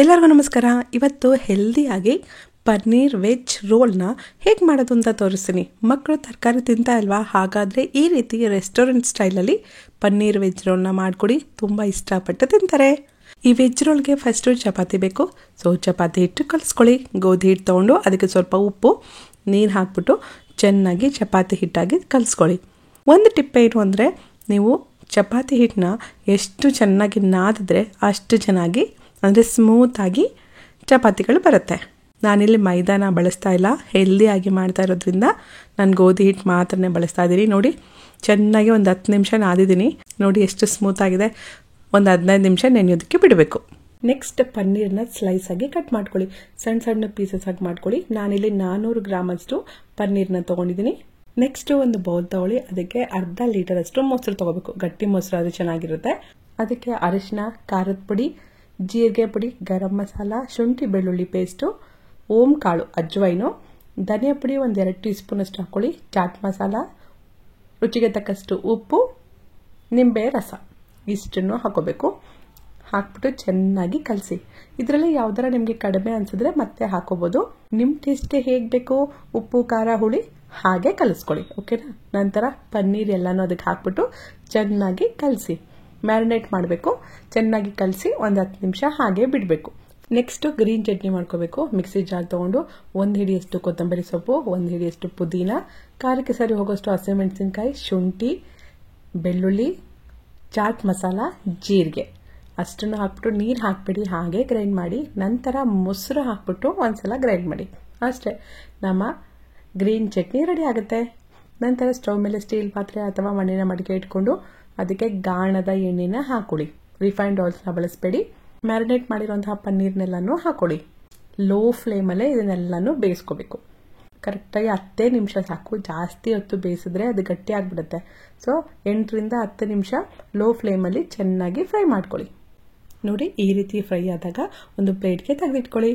ಎಲ್ಲರಿಗೂ ನಮಸ್ಕಾರ. ಇವತ್ತು ಹೆಲ್ದಿಯಾಗಿ ಪನ್ನೀರ್ ವೆಜ್ ರೋಲ್ನ ಹೇಗೆ ಮಾಡೋದು ಅಂತ ತೋರಿಸ್ತೀನಿ. ಮಕ್ಕಳು ತರಕಾರಿ ತಿಂತಾ ಇಲ್ವಾ? ಹಾಗಾದರೆ ಈ ರೀತಿ ರೆಸ್ಟೋರೆಂಟ್ ಸ್ಟೈಲಲ್ಲಿ ಪನ್ನೀರ್ ವೆಜ್ ರೋಲ್ನ ಮಾಡಿಕೊಡಿ, ತುಂಬ ಇಷ್ಟಪಟ್ಟು ತಿಂತಾರೆ. ಈ ವೆಜ್ ರೋಲ್ಗೆ ಫಸ್ಟು ಚಪಾತಿ ಬೇಕು. ಸೊ ಚಪಾತಿ ಹಿಟ್ಟು ಕಲಿಸ್ಕೊಳ್ಳಿ. ಗೋಧಿ ಹಿಟ್ಟು ತೊಗೊಂಡು ಅದಕ್ಕೆ ಸ್ವಲ್ಪ ಉಪ್ಪು ನೀರು ಹಾಕ್ಬಿಟ್ಟು ಚೆನ್ನಾಗಿ ಚಪಾತಿ ಹಿಟ್ಟಾಗಿ ಕಲಿಸ್ಕೊಳ್ಳಿ. ಒಂದು ಟಿಪ್ ಏನು ಅಂದರೆ, ನೀವು ಚಪಾತಿ ಹಿಟ್ಟನ್ನ ಎಷ್ಟು ಚೆನ್ನಾಗಿ ನಾದಿದ್ರೆ ಅಷ್ಟು ಚೆನ್ನಾಗಿ ಅಂದರೆ ಸ್ಮೂತಾಗಿ ಚಪಾತಿಗಳು ಬರುತ್ತೆ. ನಾನಿಲ್ಲಿ ಮೈದಾನ ಬಳಸ್ತಾ ಇಲ್ಲ, ಹೆಲ್ದಿಯಾಗಿ ಮಾಡ್ತಾ ಇರೋದ್ರಿಂದ ನಾನು ಗೋಧಿ ಹಿಟ್ಟು ಮಾತ್ರನೇ ಬಳಸ್ತಾ ಇದ್ದೀನಿ. ನೋಡಿ, ಚೆನ್ನಾಗಿ ಒಂದು 10 ನಿಮಿಷ ನಾದಿದ್ದೀನಿ. ನೋಡಿ ಎಷ್ಟು ಸ್ಮೂತಾಗಿದೆ. ಒಂದು 15 ನಿಮಿಷ ನೆನೆಯೋದಕ್ಕೆ ಬಿಡಬೇಕು. ನೆಕ್ಸ್ಟ್ ಪನ್ನೀರ್ನ ಸ್ಲೈಸ್ ಆಗಿ ಕಟ್ ಮಾಡ್ಕೊಳ್ಳಿ. ಸಣ್ಣ ಸಣ್ಣ ಪೀಸಸ್ ಆಗಿ ಮಾಡ್ಕೊಳ್ಳಿ. ನಾನಿಲ್ಲಿ 400 ಗ್ರಾಮಷ್ಟು ಪನ್ನೀರ್ನ ತೊಗೊಂಡಿದ್ದೀನಿ. ನೆಕ್ಸ್ಟ್ ಒಂದು ಬೌಲ್ ತಗೊಳ್ಳಿ. ಅದಕ್ಕೆ ಅರ್ಧ ಲೀಟರ್ ಅಷ್ಟು ಮೊಸರು ತಗೋಬೇಕು. ಗಟ್ಟಿ ಮೊಸರು ಅದು ಚೆನ್ನಾಗಿರುತ್ತೆ. ಅದಕ್ಕೆ ಅರಿಶಿನ, ಖಾರದ ಪುಡಿ, ಜೀರಿಗೆ ಪುಡಿ, ಗರಂ ಮಸಾಲ, ಶುಂಠಿ ಬೆಳ್ಳುಳ್ಳಿ ಪೇಸ್ಟು, ಓಂ ಕಾಳು, ಅಜ್ವೈನು, ಧನಿಯಾ ಪುಡಿ ಒಂದು 2 ಟೀ ಸ್ಪೂನ್ ಅಷ್ಟು ಹಾಕೊಳ್ಳಿ, ಚಾಟ್ ಮಸಾಲ, ರುಚಿಗೆ ತಕ್ಕಷ್ಟು ಉಪ್ಪು, ನಿಂಬೆ ರಸ ಇಷ್ಟನ್ನು ಹಾಕೋಬೇಕು. ಹಾಕ್ಬಿಟ್ಟು ಚೆನ್ನಾಗಿ ಕಲಸಿ. ಇದರಲ್ಲಿ ಯಾವ್ದಾರ ನಿಮಗೆ ಕಡಿಮೆ ಅನ್ಸಿದ್ರೆ ಮತ್ತೆ ಹಾಕೋಬಹುದು. ನಿಮ್ಮ ಟೇಸ್ಟ್ಗೆ ಹೇಗೆ ಬೇಕು ಉಪ್ಪು, ಖಾರ, ಹುಳಿ ಹಾಗೆ ಕಲಿಸ್ಕೊಳ್ಳಿ. ಓಕೆನಾ? ನಂತರ ಪನ್ನೀರ್ ಎಲ್ಲಾನು ಅದಕ್ಕೆ ಹಾಕ್ಬಿಟ್ಟು ಚೆನ್ನಾಗಿ ಕಲಸಿ ಮ್ಯಾರಿನೇಟ್ ಮಾಡಬೇಕು. ಚೆನ್ನಾಗಿ ಕಲಸಿ ಒಂದು 10 ನಿಮಿಷ ಹಾಗೆ ಬಿಡಬೇಕು. ನೆಕ್ಸ್ಟ್ ಗ್ರೀನ್ ಚಟ್ನಿ ಮಾಡ್ಕೋಬೇಕು. ಮಿಕ್ಸಿ ಜಾರ್ ತೊಗೊಂಡು 1 ಹಿಡಿಯಷ್ಟು ಕೊತ್ತಂಬರಿ ಸೊಪ್ಪು, 1 ಹಿಡಿಯಷ್ಟು ಪುದೀನ, ಖಾರಕ್ಕೆ ಸರಿ ಹೋಗೋಷ್ಟು ಹಸಿಮೆಣಸಿನಕಾಯಿ, ಶುಂಠಿ, ಬೆಳ್ಳುಳ್ಳಿ, ಚಾಟ್ ಮಸಾಲ, ಜೀರಿಗೆ ಅಷ್ಟನ್ನು ಹಾಕ್ಬಿಟ್ಟು ನೀರು ಹಾಕ್ಬಿಡಿ, ಹಾಗೆ ಗ್ರೈಂಡ್ ಮಾಡಿ. ನಂತರ ಮೊಸರು ಹಾಕ್ಬಿಟ್ಟು ಒಂದ್ಸಲ ಗ್ರೈಂಡ್ ಮಾಡಿ. ಅಷ್ಟೇ, ನಮ್ಮ ಗ್ರೀನ್ ಚಟ್ನಿ ರೆಡಿ ಆಗುತ್ತೆ. ನಂತರ ಸ್ಟವ್ ಮೇಲೆ ಸ್ಟೀಲ್ ಪಾತ್ರೆ ಅಥವಾ ಮಣ್ಣಿನ ಮಡಿಕೆ ಇಟ್ಕೊಂಡು ಅದಕ್ಕೆ ಗಾಣದ ಎಣ್ಣೆನ ಹಾಕೊಳ್ಳಿ. ರಿಫೈನ್ಡ್ ಆಯಿಲ್ಸ್ನ ಬಳಸಬೇಡಿ. ಮ್ಯಾರಿನೇಟ್ ಮಾಡಿರುವಂತಹ ಪನ್ನೀರ್ನೆಲ್ಲನೂ ಹಾಕೊಳ್ಳಿ. ಲೋ ಫ್ಲೇಮಲ್ಲೇ ಇದನ್ನೆಲ್ಲನೂ ಬೇಯಿಸ್ಕೋಬೇಕು. ಕರೆಕ್ಟಾಗಿ 10 ನಿಮಿಷ ಸಾಕು. ಜಾಸ್ತಿ ಹೊತ್ತು ಬೇಯಿಸಿದ್ರೆ ಅದು ಗಟ್ಟಿ ಆಗಿಬಿಡುತ್ತೆ. ಸೊ 8 ರಿಂದ 10 ನಿಮಿಷ ಲೋ ಫ್ಲೇಮಲ್ಲಿ ಚೆನ್ನಾಗಿ ಫ್ರೈ ಮಾಡ್ಕೊಳ್ಳಿ. ನೋಡಿ, ಈ ರೀತಿ ಫ್ರೈ ಆದಾಗ ಒಂದು ಪ್ಲೇಟ್ಗೆ ತೆಗೆದಿಟ್ಕೊಳ್ಳಿ.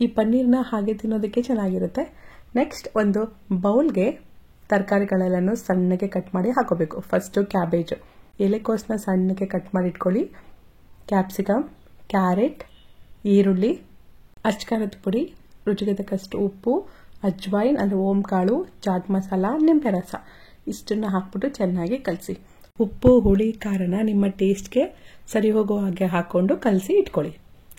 ಈ ಪನ್ನೀರ್ನ ಹಾಗೆ ತಿನ್ನೋದಕ್ಕೆ ಚೆನ್ನಾಗಿರುತ್ತೆ. ನೆಕ್ಸ್ಟ್ ಒಂದು ಬೌಲ್ಗೆ ತರಕಾರಿಗಳೆಲ್ಲನೂ ಸಣ್ಣಗೆ ಕಟ್ ಮಾಡಿ ಹಾಕೋಬೇಕು. ಫಸ್ಟು ಕ್ಯಾಬೇಜು, ಎಲೆಕೋಸನ್ನ ಸಣ್ಣಗೆ ಕಟ್ ಮಾಡಿ ಇಟ್ಕೊಳ್ಳಿ. ಕ್ಯಾಪ್ಸಿಕಮ್, ಕ್ಯಾರೆಟ್, ಈರುಳ್ಳಿ, ಅಚ್ಕಾರದ ಪುಡಿ, ರುಚಿಗೆ ತಕ್ಕಷ್ಟು ಉಪ್ಪು, ಅಜ್ವೈನ್ ಅಂದರೆ ಓಂ ಕಾಳು, ಚಾಟ್ ಮಸಾಲ, ನಿಂಬೆ ರಸ ಇಷ್ಟನ್ನು ಹಾಕ್ಬಿಟ್ಟು ಚೆನ್ನಾಗಿ ಕಲಸಿ. ಉಪ್ಪು, ಹುಳಿ, ಖಾರನ ನಿಮ್ಮ ಟೇಸ್ಟ್ಗೆ ಸರಿ ಹೋಗೋ ಹಾಗೆ ಹಾಕ್ಕೊಂಡು ಕಲಸಿ ಇಟ್ಕೊಳ್ಳಿ.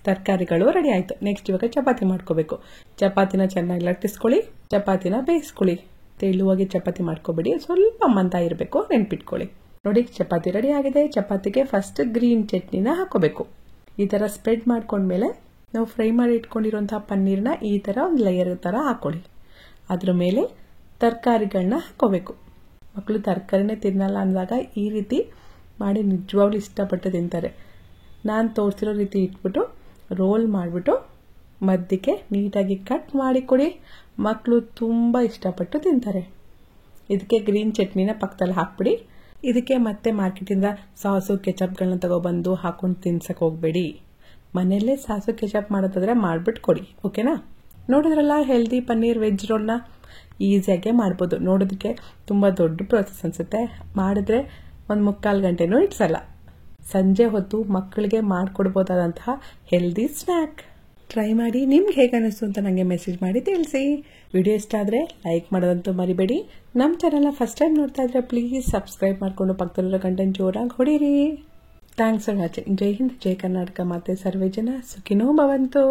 ತರಕಾರಿಗಳು ರೆಡಿ ಆಯಿತು. ನೆಕ್ಸ್ಟ್ ಇವಾಗ ಚಪಾತಿ ಮಾಡ್ಕೋಬೇಕು. ಚಪಾತಿನ ಚೆನ್ನಾಗಿ ಲಟ್ಟಿಸ್ಕೊಳ್ಳಿ. ಚಪಾತಿನ ಬೇಯಿಸ್ಕೊಳ್ಳಿ. ತೆಳುವಾಗಿ ಚಪಾತಿ ಮಾಡ್ಕೋಬೇಡಿ, ಸ್ವಲ್ಪ ಮಂದ ಇರಬೇಕು, ನೆನ್ಪಿಟ್ಕೊಳ್ಳಿ. ನೋಡಿ, ಚಪಾತಿ ರೆಡಿ ಆಗಿದೆ. ಚಪಾತಿಗೆ ಫಸ್ಟ್ ಗ್ರೀನ್ ಚಟ್ನಿನ ಹಾಕೋಬೇಕು. ಈ ಥರ ಸ್ಪ್ರೆಡ್ ಮಾಡ್ಕೊಂಡ್ಮೇಲೆ ನಾವು ಫ್ರೈ ಮಾಡಿ ಇಟ್ಕೊಂಡಿರುವಂತಹ ಪನ್ನೀರ್ನ ಈ ಥರ ಒಂದು ಲೇಯರ್ ಥರ ಹಾಕೊಳ್ಳಿ. ಅದ್ರ ಮೇಲೆ ತರಕಾರಿಗಳನ್ನ ಹಾಕೋಬೇಕು. ಮಕ್ಕಳು ತರಕಾರಿನೇ ತಿನ್ನಲ್ಲ ಅಂದಾಗ ಈ ರೀತಿ ಮಾಡಿ ನಿಜವಾಗ್ಲೂ ಇಷ್ಟಪಟ್ಟು ತಿಂತಾರೆ. ನಾನು ತೋರಿಸಿರೋ ರೀತಿ ಇಟ್ಬಿಟ್ಟು ರೋಲ್ ಮಾಡಿಬಿಟ್ಟು ಮಧ್ಯಕ್ಕೆ ನೀಟಾಗಿ ಕಟ್ ಮಾಡಿ ಕೊಡಿ. ಮಕ್ಕಳು ತುಂಬ ಇಷ್ಟಪಟ್ಟು ತಿಂತಾರೆ. ಇದಕ್ಕೆ ಗ್ರೀನ್ ಚಟ್ನಿನ ಪಕ್ಕದಲ್ಲಿ ಹಾಕ್ಬಿಡಿ. ಇದಕ್ಕೆ ಮತ್ತೆ ಮಾರ್ಕೆಟಿಂದ ಸಾಸು ಕೆಚಪ್ಗಳನ್ನ ತಗೊಬಂದು ಹಾಕೊಂಡು ತಿನ್ಸಕ್ಕೆ ಹೋಗಬೇಡಿ. ಮನೆಯಲ್ಲೇ ಸಾಸು ಕೆಚಪ್ ಮಾಡೋದಾದ್ರೆ ಮಾಡಿಬಿಟ್ಟು ಕೊಡಿ. ಓಕೆನಾ? ನೋಡಿದ್ರಲ್ಲ, ಹೆಲ್ದಿ ಪನ್ನೀರ್ ವೆಜ್ ರೋಲ್ನ ಈಸಿಯಾಗೆ ಮಾಡ್ಬೋದು. ನೋಡೋದಕ್ಕೆ ತುಂಬ ದೊಡ್ಡ ಪ್ರೋಸೆಸ್ ಅನಿಸುತ್ತೆ. ಮಾಡಿದ್ರೆ 1-3/4 ಗಂಟೆನೂ ಇಡ್ಸಲ್ಲ. ಸಂಜೆ ಹೊತ್ತು ಮಕ್ಕಳಿಗೆ ಮಾಡಿಕೊಡ್ಬೋದಾದಂತಹ ಹೆಲ್ದಿ ಸ್ನ್ಯಾಕ್. ಟ್ರೈ ಮಾಡಿ. ನಿಮ್ಗೆ ಹೇಗೆ ಅನಿಸ್ತು ಅಂತ ನನಗೆ ಮೆಸೇಜ್ ಮಾಡಿ ತಿಳಿಸಿ. ವಿಡಿಯೋ ಇಷ್ಟ ಆದರೆ ಲೈಕ್ ಮಾಡೋದಂತೂ ಮರಿಬೇಡಿ. ನಮ್ಮ ಚಾನಲ್ನ ಫಸ್ಟ್ ಟೈಮ್ ನೋಡ್ತಾ ಇದ್ರೆ ಪ್ಲೀಸ್ ಸಬ್ಸ್ಕ್ರೈಬ್ ಮಾಡಿಕೊಂಡು ಪಕ್ಕದಲ್ಲಿರೋ ಗಂಟೆನ ಜೋರಾಗಿ ಹೊಡೀರಿ. Thanks for watching. ಜೈ ಹಿಂದ್, ಜೈ ಕರ್ನಾಟಕ. ಮಾತೆ ಸರ್ವೇ ಜನ ಸುಖಿನೋ ಭವಂತು.